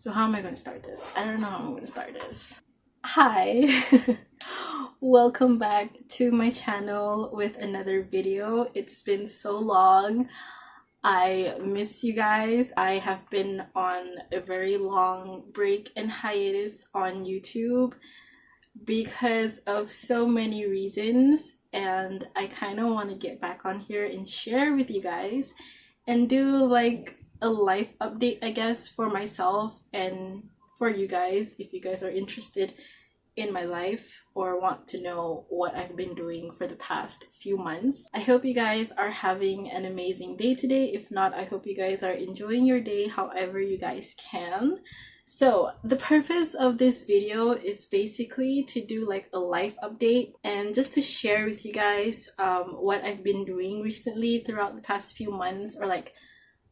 So how am I going to start this? I don't know how I'm going to start this. Hi! Welcome back to my channel with another video. It's been so long. I miss you guys. I have been on a very long break and hiatus on YouTube because of so many reasons, and I kind of want to get back on here and share with you guys and do like a life update, I guess, for myself and for you guys if you guys are interested in my life or want to know what I've been doing for the past few months. I hope you guys are having an amazing day today. If not, I hope you guys are enjoying your day however you guys can. So the purpose of this video is basically to do like a life update and just to share with you guys what I've been doing recently throughout the past few months or like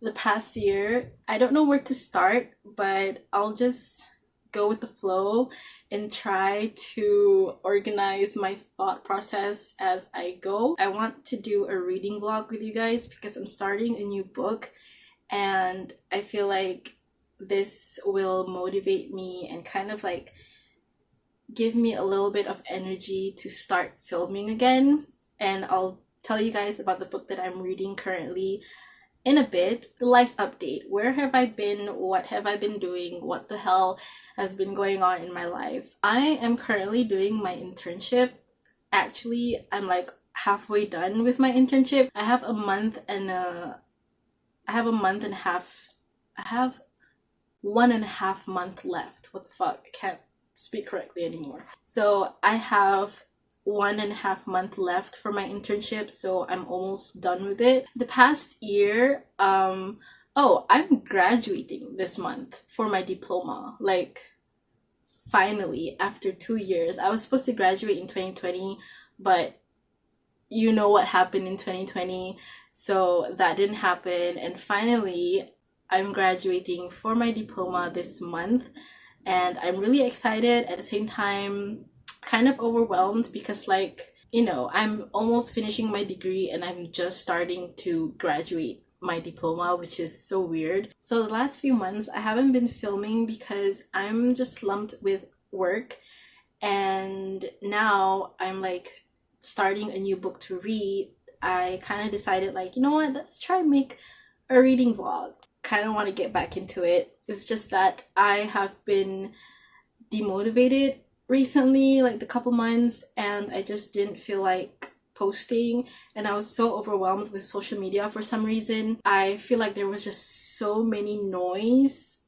the past year. I don't know where to start, but I'll just go with the flow and try to organize my thought process as I go. I want to do a reading vlog with you guys because I'm starting a new book and I feel like this will motivate me and kind of like give me a little bit of energy to start filming again. And I'll tell you guys about the book that I'm reading currently in a bit. The life update. Where have I been? What have I been doing? What the hell has been going on in my life? I am currently doing my internship. Actually, I'm like halfway done with my internship. I have a month and a half. I have 1.5 months left. What the fuck? I can't speak correctly anymore. So I have 1.5 months left for my internship, so I'm almost done with it. The past year, I'm graduating this month for my diploma. Like, finally, after 2 years. I was supposed to graduate in 2020, but you know what happened in 2020, so that didn't happen. And finally, I'm graduating for my diploma this month, and I'm really excited. At the same time, kind of overwhelmed because, like, you know, I'm almost finishing my degree and I'm just starting to graduate my diploma, which is so weird. So the last few months I haven't been filming because I'm just slumped with work, and now I'm like starting a new book to read. I kind of decided, like, you know what, let's try and make a reading vlog. Kind of want to get back into it. It's just that I have been demotivated recently, like the couple months, and I just didn't feel like posting, and I was so overwhelmed with social media for some reason. I feel like there was just so many noise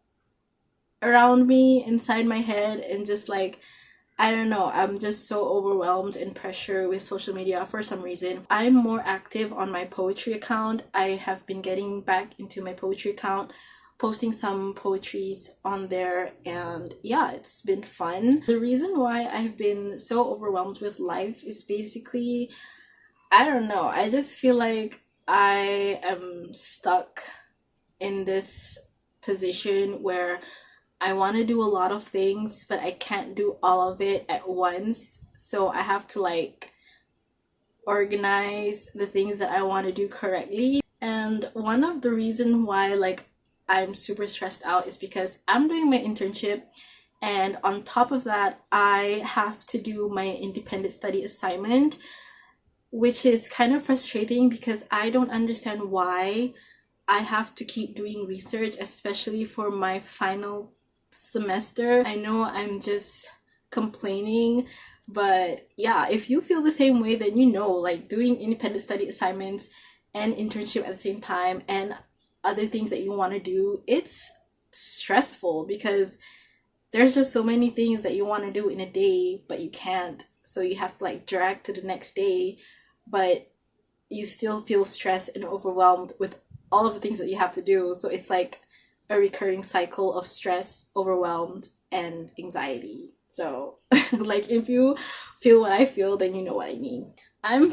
around me inside my head, and just like, I don't know, I'm just so overwhelmed and pressure with social media for some reason. I'm more active on my poetry account. I have been getting back into my poetry account, posting some poetries on there, and yeah, it's been fun. The reason why I've been so overwhelmed with life is basically, I don't know, I just feel like I am stuck in this position where I want to do a lot of things, but I can't do all of it at once. So I have to like organize the things that I want to do correctly. And one of the reasons why like I'm super stressed out is because I'm doing my internship, and on top of that I have to do my independent study assignment, which is kind of frustrating because I don't understand why I have to keep doing research, especially for my final semester. I know I'm just complaining, but yeah, if you feel the same way, then you know, like, doing independent study assignments and internship at the same time and other things that you want to do, it's stressful because there's just so many things that you want to do in a day but you can't, so you have to like drag to the next day, but you still feel stressed and overwhelmed with all of the things that you have to do. So it's like a recurring cycle of stress, overwhelmed, and anxiety. So like, if you feel what I feel, then you know what I mean. I'm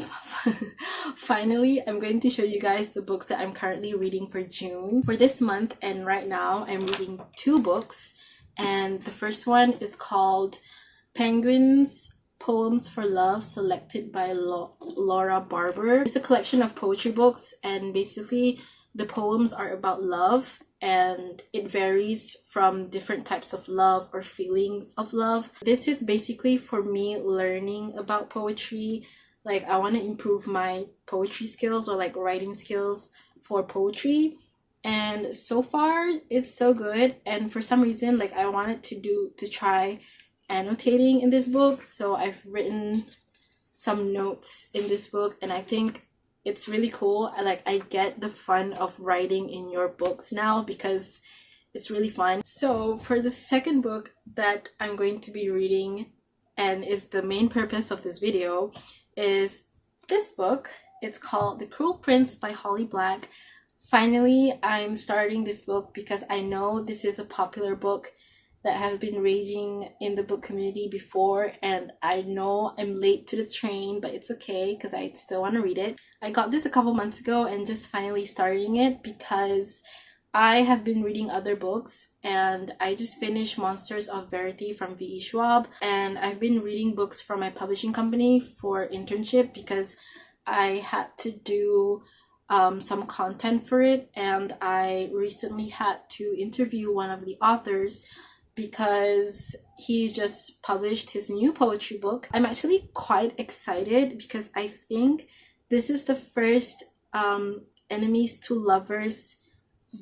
going to show you guys the books that I'm currently reading for June for this month, and right now I'm reading 2 books, and the first one is called Penguins Poems for Love, selected by Laura Barber. It's a collection of poetry books, and basically the poems are about love, and it varies from different types of love or feelings of love. This is basically for me learning about poetry. Like, I want to improve my poetry skills, or like writing skills for poetry. And so far it's so good, and for some reason, like, I wanted to try annotating in this book. So I've written some notes in this book, and I think it's really cool. I get the fun of writing in your books now, because it's really fun. So for the second book that I'm going to be reading, and is the main purpose of this video, is this book. It's called The Cruel Prince by Holly Black. Finally, I'm starting this book because I know this is a popular book that has been raging in the book community before, and I know I'm late to the train, but it's okay because I still want to read it. I got this a couple months ago and just finally starting it because I have been reading other books, and I just finished Monsters of Verity from V.E. Schwab, and I've been reading books from my publishing company for internship because I had to do some content for it, and I recently had to interview one of the authors because he just published his new poetry book. I'm actually quite excited because I think this is the first enemies to lovers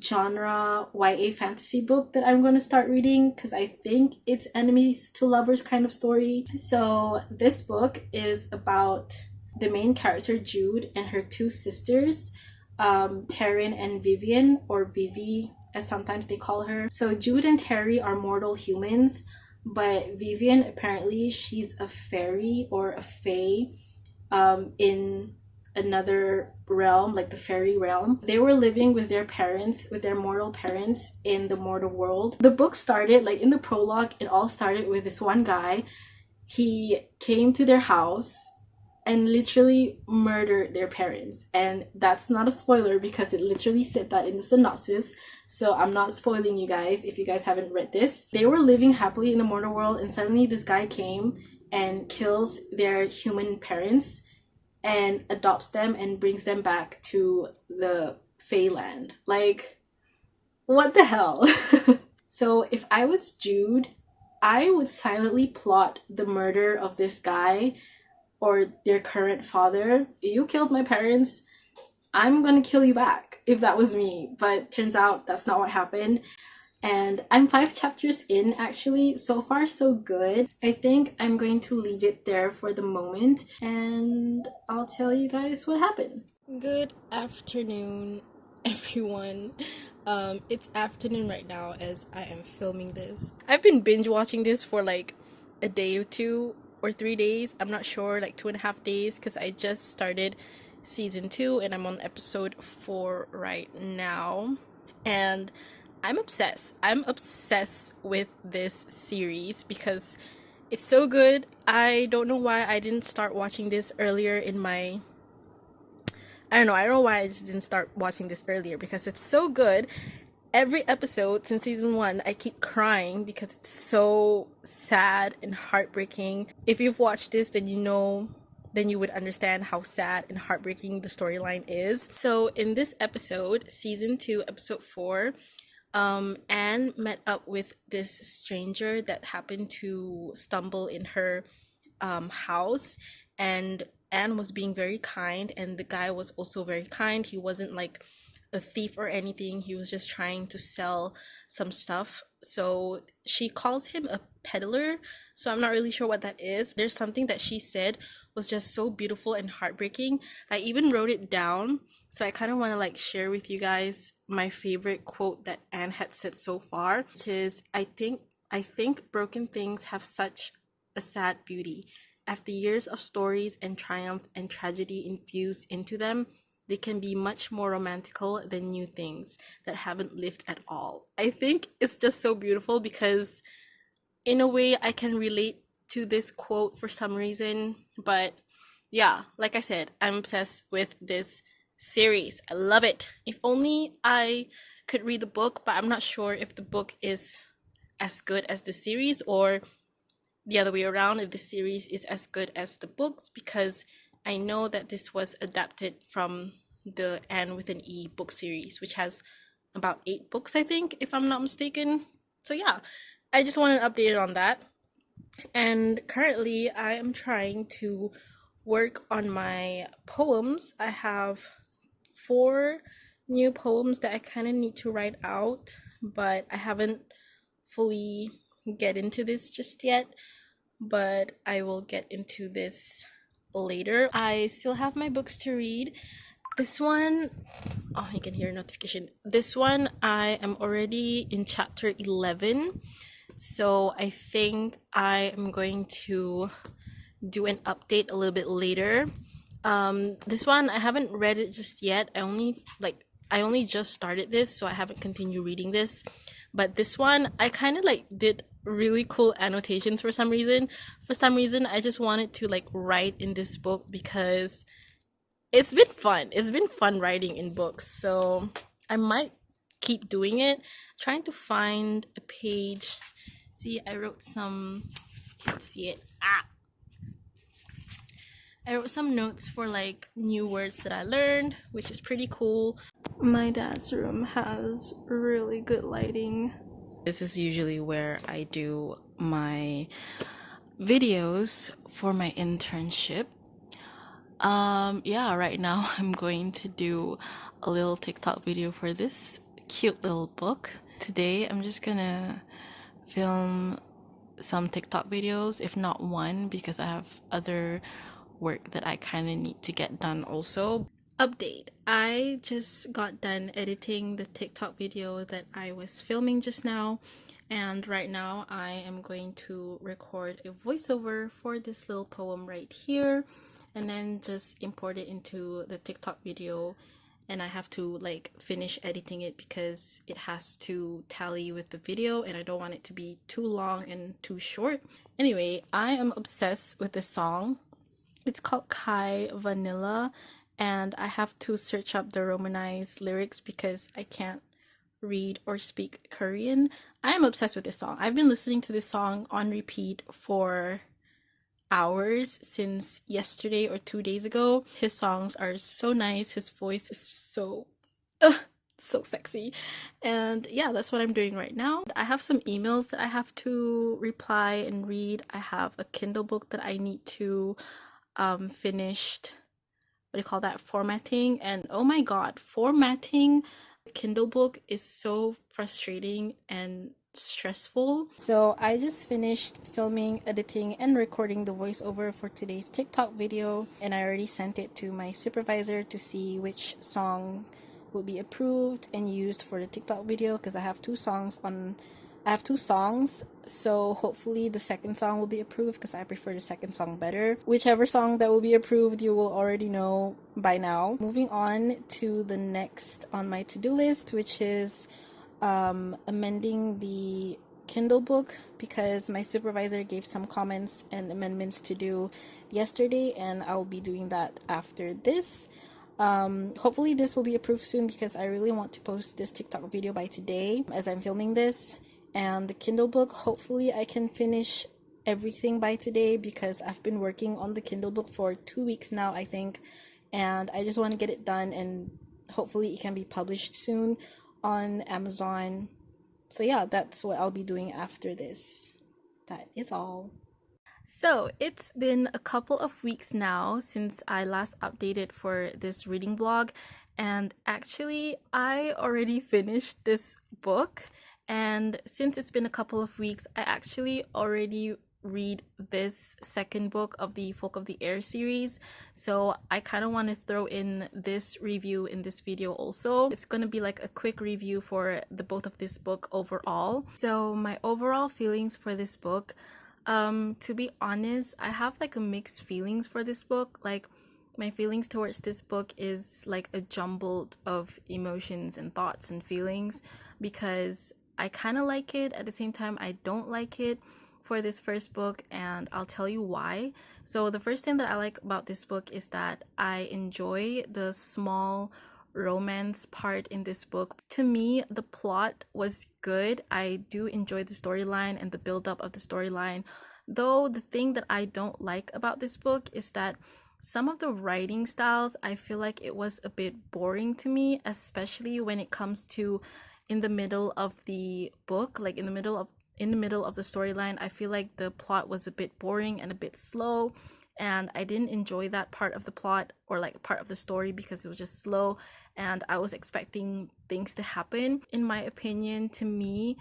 genre YA fantasy book that I'm going to start reading, because I think it's enemies to lovers kind of story. So this book is about the main character Jude and her two sisters, Taryn and Vivian, or Vivi as sometimes they call her. So Jude and Terry are mortal humans, but Vivian, apparently she's a fairy or a fae in another realm, like the fairy realm. They were living with their parents, with their mortal parents, in the mortal world. The book started, like in the prologue, it all started with this one guy. He came to their house and literally murdered their parents. And that's not a spoiler because it literally said that in the synopsis. So I'm not spoiling you guys if you guys haven't read this. They were living happily in the mortal world, and suddenly this guy came and kills their human parents and adopts them and brings them back to the Feyland. Like, what the hell? So if I was Jude, I would silently plot the murder of this guy or their current father. You killed my parents, I'm gonna kill you back, if that was me. But turns out that's not what happened. And I'm 5 chapters in, actually. So far, so good. I think I'm going to leave it there for the moment, and I'll tell you guys what happened. Good afternoon, everyone. It's afternoon right now as I am filming this. I've been binge watching this for like a day or 2 or 3 days. I'm not sure, like 2.5 days, because I just started season 2 and I'm on episode 4 right now. And I'm obsessed. I'm obsessed with this series because it's so good. I don't know why I didn't start watching this earlier in my... I don't know why I just didn't start watching this earlier, because it's so good. Every episode since season 1, I keep crying because it's so sad and heartbreaking. If you've watched this, then you know, then you would understand how sad and heartbreaking the storyline is. So in this episode, season 2, episode 4, Anne met up with this stranger that happened to stumble in her house, and Anne was being very kind, and the guy was also very kind. He wasn't like a thief or anything. He was just trying to sell some stuff. So she calls him a peddler, so I'm not really sure what that is. There's something that she said was just so beautiful and heartbreaking. I even wrote it down, so I kind of want to like share with you guys my favorite quote that Anne had said so far, which is, I think broken things have such a sad beauty. After years of stories and triumph and tragedy infused into them, they can be much more romantical than new things that haven't lived at all. I think it's just so beautiful because in a way I can relate to this quote for some reason. But yeah, like I said, I'm obsessed with this series. I love it. If only I could read the book, but I'm not sure if the book is as good as the series, or the other way around, if the series is as good as the books, because I know that this was adapted from the Anne with an E book series, which has about 8 books, I think, if I'm not mistaken. So yeah, I just wanted an update on that. And currently, I am trying to work on my poems. I have 4 new poems that I kind of need to write out, but I haven't fully get into this just yet. But I will get into this later. I still have my books to read. This one, oh, you can hear a notification. This one, I am already in chapter 11. So I think I am going to do an update a little bit later. This one, I haven't read it just yet. I only just started this, so I haven't continued reading this. But this one, I kind of like did really cool annotations for some reason. For some reason, I just wanted to like write in this book because it's been fun. It's been fun writing in books. So I might keep doing it. Trying to find a page. See, I wrote some, can't see it. I wrote some notes for like new words that I learned, which is pretty cool. My dad's room has really good lighting. This is usually where I do my videos for my internship. Yeah, right now I'm going to do a little TikTok video for this cute little book. Today I'm just gonna film some TikTok videos, if not one, because I have other work that I kind of need to get done also. Update. I just got done editing the TikTok video that I was filming just now, and right now I am going to record a voiceover for this little poem right here and then just import it into the TikTok video. And I have to like finish editing it because it has to tally with the video and I don't want it to be too long and too short. Anyway, I am obsessed with this song. It's called Kai Vanilla, and I have to search up the Romanized lyrics because I can't read or speak Korean. I am obsessed with this song. I've been listening to this song on repeat for hours since yesterday or 2 days ago. His songs are so nice. His voice is so so sexy. And yeah, that's what I'm doing right now. I have some emails that I have to reply and read. I have a Kindle book that I need to finish, what do you call that, formatting. And oh my god, formatting a Kindle book is so frustrating and stressful. So I just finished filming, editing, and recording the voiceover for today's TikTok video, and I already sent it to my supervisor to see which song will be approved and used for the TikTok video, because I have two songs, so hopefully the second song will be approved because I prefer the second song better. Whichever song that will be approved, you will already know by now. Moving on to the next on my to-do list, which is amending the Kindle book, because my supervisor gave some comments and amendments to do yesterday, and I'll be doing that after this. Hopefully this will be approved soon because I really want to post this TikTok video by today as I'm filming this. And the Kindle book, hopefully I can finish everything by today because I've been working on the Kindle book for 2 weeks now, I think, and I just want to get it done and hopefully it can be published soon on Amazon. So yeah, that's what I'll be doing after this. That is all. So it's been a couple of weeks now since I last updated for this reading vlog, and actually I already finished this book. And since it's been a couple of weeks, I actually already read this second book of the Folk of the Air series, so I kind of want to throw in this review in this video also. It's gonna be like a quick review for the both of this book overall. So my overall feelings for this book, to be honest, I have like a mixed feelings for this book. Like, my feelings towards this book is like a jumbled of emotions and thoughts and feelings, because I kind of like it, at the same time I don't like it for this first book, and I'll tell you why. So the first thing that I like about this book is that I enjoy the small romance part in this book. To me, the plot was good. I do enjoy the storyline and the build up of the storyline, though the thing that I don't like about this book is that some of the writing styles, I feel like it was a bit boring to me, especially when it comes to in the middle of the book, like in the middle of the storyline. I feel like the plot was a bit boring and a bit slow, and I didn't enjoy that part of the plot or like part of the story because it was just slow and I was expecting things to happen. In my opinion, to me,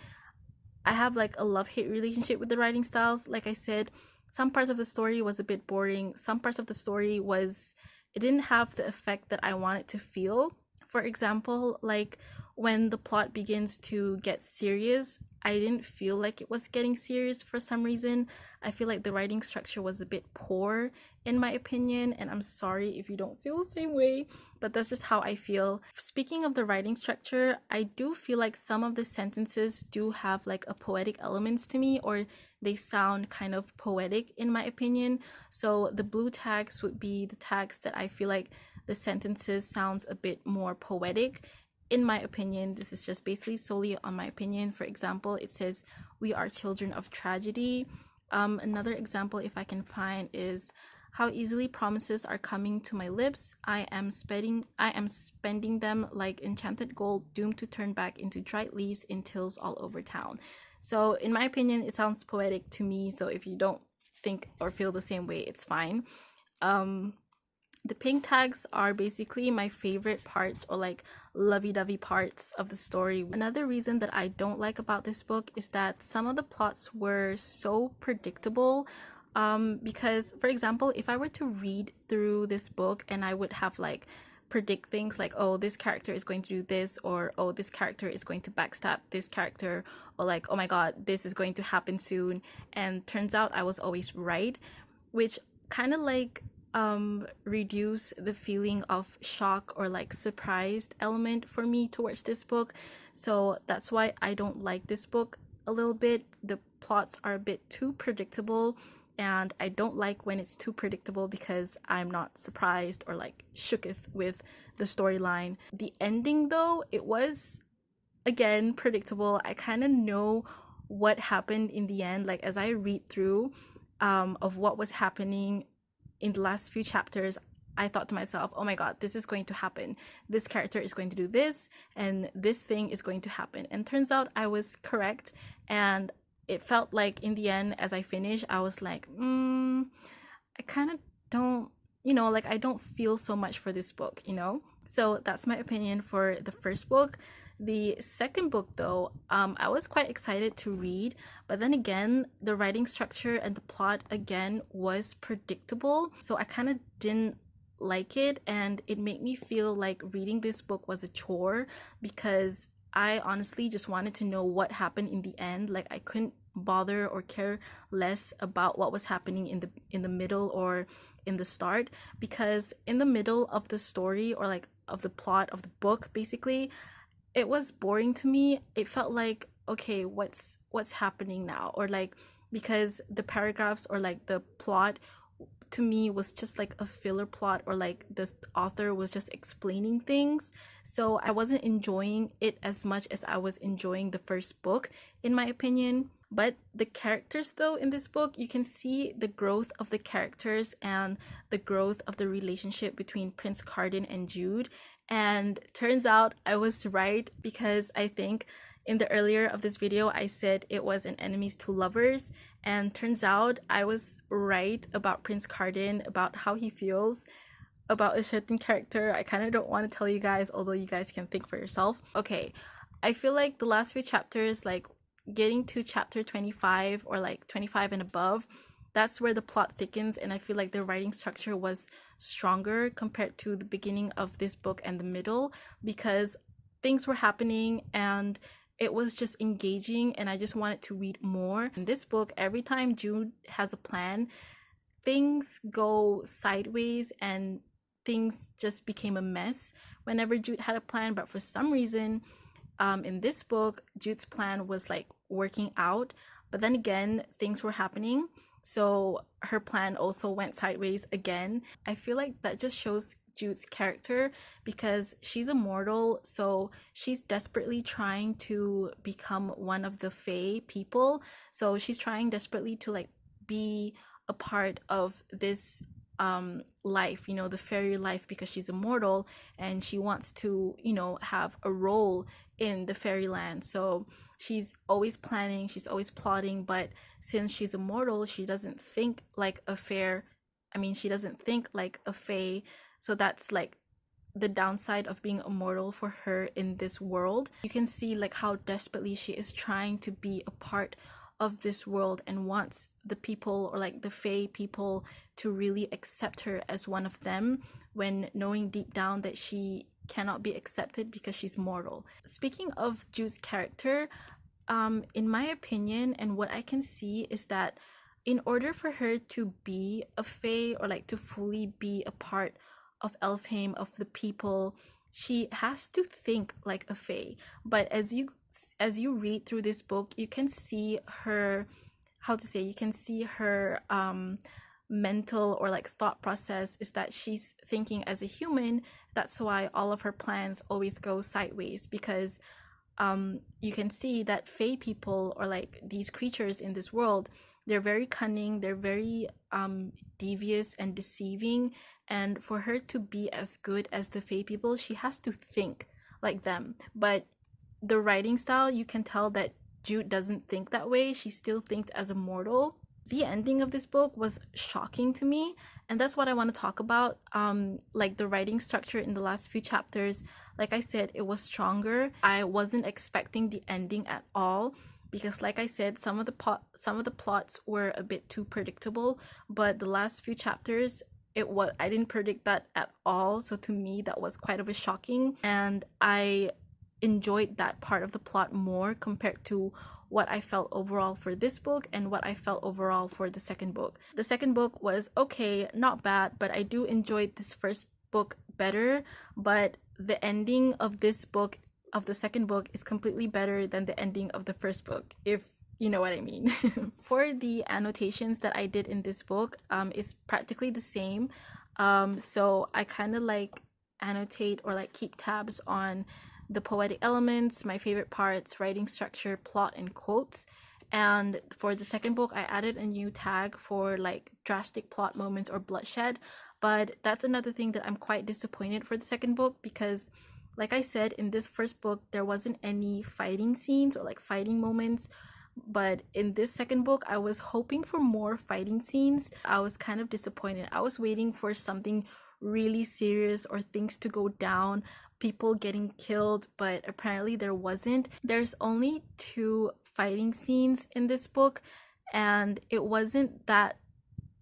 I have like a love-hate relationship with the writing styles. Like I said, some parts of the story was a bit boring. Some parts of the story was it didn't have the effect that I wanted to feel. For example, like when the plot begins to get serious, I didn't feel like it was getting serious for some reason. I feel like the writing structure was a bit poor in my opinion, and I'm sorry if you don't feel the same way, but that's just how I feel. Speaking of the writing structure, I do feel like some of the sentences do have like a poetic elements to me, or they sound kind of poetic in my opinion. So the blue tags would be the tags that I feel like the sentences sounds a bit more poetic in my opinion. This is just basically solely on my opinion. For example, it says we are children of tragedy. Another example, if I can find, is how easily promises are coming to my lips. I am spending them like enchanted gold, doomed to turn back into dried leaves in tills all over town. So in my opinion, it sounds poetic to me. So if you don't think or feel the same way, it's fine. The pink tags are basically my favorite parts, or like lovey-dovey parts of the story. Another reason that I don't like about this book is that some of the plots were so predictable. Because for example, if I were to read through this book and I would have like predict things like, oh, this character is going to do this, or oh, this character is going to backstab this character, or like, oh my god, this is going to happen soon, and turns out I was always right, which kind of like reduce the feeling of shock or like surprised element for me towards this book. So that's why I don't like this book a little bit. The plots are a bit too predictable, and I don't like when it's too predictable because I'm not surprised or like shooketh with the storyline. The ending though, it was again predictable. I kind of know what happened in the end, like as I read through of what was happening in the last few chapters. I thought to myself, oh my god, this is going to happen. This character is going to do this, and this thing is going to happen. And turns out I was correct. And it felt like in the end, as I finished, I was like, I kind of don't, like I don't feel so much for this book. So that's my opinion for the first book. The second book, though, I was quite excited to read, but then again, the writing structure and the plot again was predictable, so I kind of didn't like it, and it made me feel like reading this book was a chore because I honestly just wanted to know what happened in the end. Like I couldn't bother or care less about what was happening in the middle or in the start, because in the middle of the story, or like of the plot of the book, basically it was boring to me. It felt like, okay, what's happening now? Or like, because the paragraphs or like the plot to me was just like a filler plot, or like the author was just explaining things. So I wasn't enjoying it as much as I was enjoying the first book, in my opinion. But the characters, though, in this book, you can see the growth of the characters and the growth of the relationship between Prince Carden and Jude. And turns out I was right, because I think in the earlier of this video I said it was an enemies to lovers, and turns out I was right about Prince Carden, about how he feels about a certain character. I kind of don't want to tell you guys, although you guys can think for yourself. Okay, I feel like the last few chapters, like getting to chapter 25 or like 25 and above, that's where the plot thickens, and I feel like the writing structure was stronger compared to the beginning of this book and the middle, because things were happening and it was just engaging and I just wanted to read more. In this book, every time Jude has a plan, things go sideways and things just became a mess whenever Jude had a plan. But for some reason, in this book, Jude's plan was like working out, but then again, things were happening, so her plan also went sideways again. I feel like that just shows Jude's character, because she's a mortal, so she's desperately trying to become one of the Fae people. So she's trying desperately to like be a part of this life, you know, the fairy life, because she's immortal and she wants to, you know, have a role in the fairyland. So she's always planning, she's always plotting, but since she's immortal, she doesn't think like a fair, I mean, she doesn't think like a fae. So that's like the downside of being immortal for her in this world. You can see like how desperately she is trying to be a part of this world and wants the people, or like the fae people, to really accept her as one of them, when knowing deep down that she cannot be accepted because she's mortal. Speaking of Jude's character, in my opinion and what I can see is that in order for her to be a fae, or like to fully be a part of Elfheim, of the people, she has to think like a fae. But as you read through this book, you can see her, how to say, you can see her mental or like thought process is that she's thinking as a human. That's why all of her plans always go sideways, because you can see that fae people, or like these creatures in this world, they're very cunning, they're very devious and deceiving, and for her to be as good as the fae people, she has to think like them. But the writing style, you can tell that Jude doesn't think that way. She still thinks as a mortal. The ending of this book was shocking to me, and that's what I want to talk about. Like the writing structure in the last few chapters, like I said, it was stronger. I wasn't expecting the ending at all, because like I said, some of the plots were a bit too predictable, but the last few chapters, I didn't predict that at all. So to me, that was quite of a shocking, and I enjoyed that part of the plot more compared to what I felt overall for this book and what I felt overall for the second book. The second book was okay, not bad, but I do enjoy this first book better. But the ending of this book, of the second book, is completely better than the ending of the first book, if you know what I mean. For the annotations that I did in this book, is practically the same. So I kind of like annotate or like keep tabs on the poetic elements, my favorite parts, writing structure, plot, and quotes. And for the second book, I added a new tag for like drastic plot moments or bloodshed. But that's another thing that I'm quite disappointed for the second book, because like I said, in this first book, there wasn't any fighting scenes or like fighting moments. But in this second book, I was hoping for more fighting scenes. I was kind of disappointed. I was waiting for something really serious or things to go down, people getting killed, but apparently there wasn't. There's only 2 fighting scenes in this book, and it wasn't that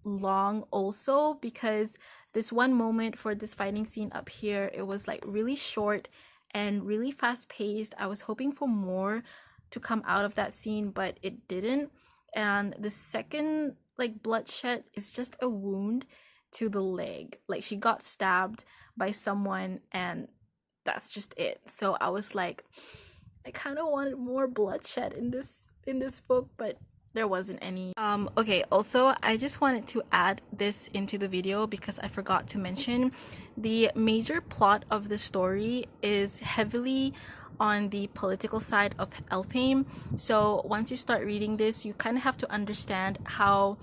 long also, because this one moment for this fighting scene up here, it was like really short and really fast paced. I was hoping for more to come out of that scene, but it didn't. And the second like bloodshed is just a wound to the leg, like she got stabbed by someone, and that's just it. So I was like, I kind of wanted more bloodshed in this book, but there wasn't any. Okay, also I just wanted to add this into the video because I forgot to mention the major plot of the story is heavily on the political side of Elfheim. So once you start reading this, you kind of have to understand how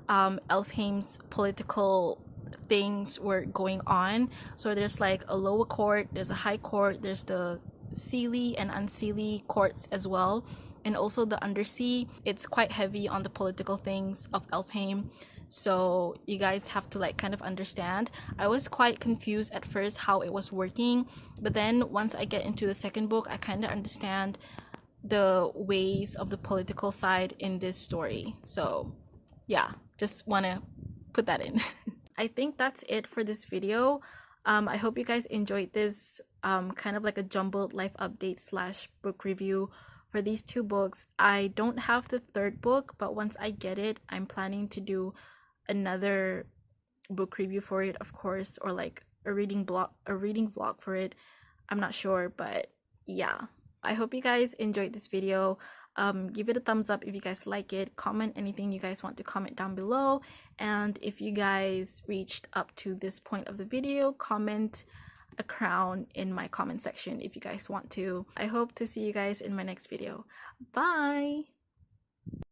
Elfheim's political things were going on. So there's like a lower court, there's a high court, there's the seelie and unseelie courts as well, and also the undersea. It's quite heavy on the political things of Elfheim, so you guys have to like kind of understand. I was quite confused at first how it was working, but then once I get into the second book, I kind of understand the ways of the political side in this story. So yeah, just want to put that in. I think that's it for this video. I hope you guys enjoyed this kind of like a jumbled life update slash book review for these 2 books. I don't have the third book, but once I get it, I'm planning to do another book review for it, of course, or like a reading vlog for it. I'm not sure, but yeah. I hope you guys enjoyed this video. Give it a thumbs up if you guys like it. Comment anything you guys want to comment down below, and if you guys reached up to this point of the video, comment a crown in my comment section if you guys want to. I hope to see you guys in my next video. Bye.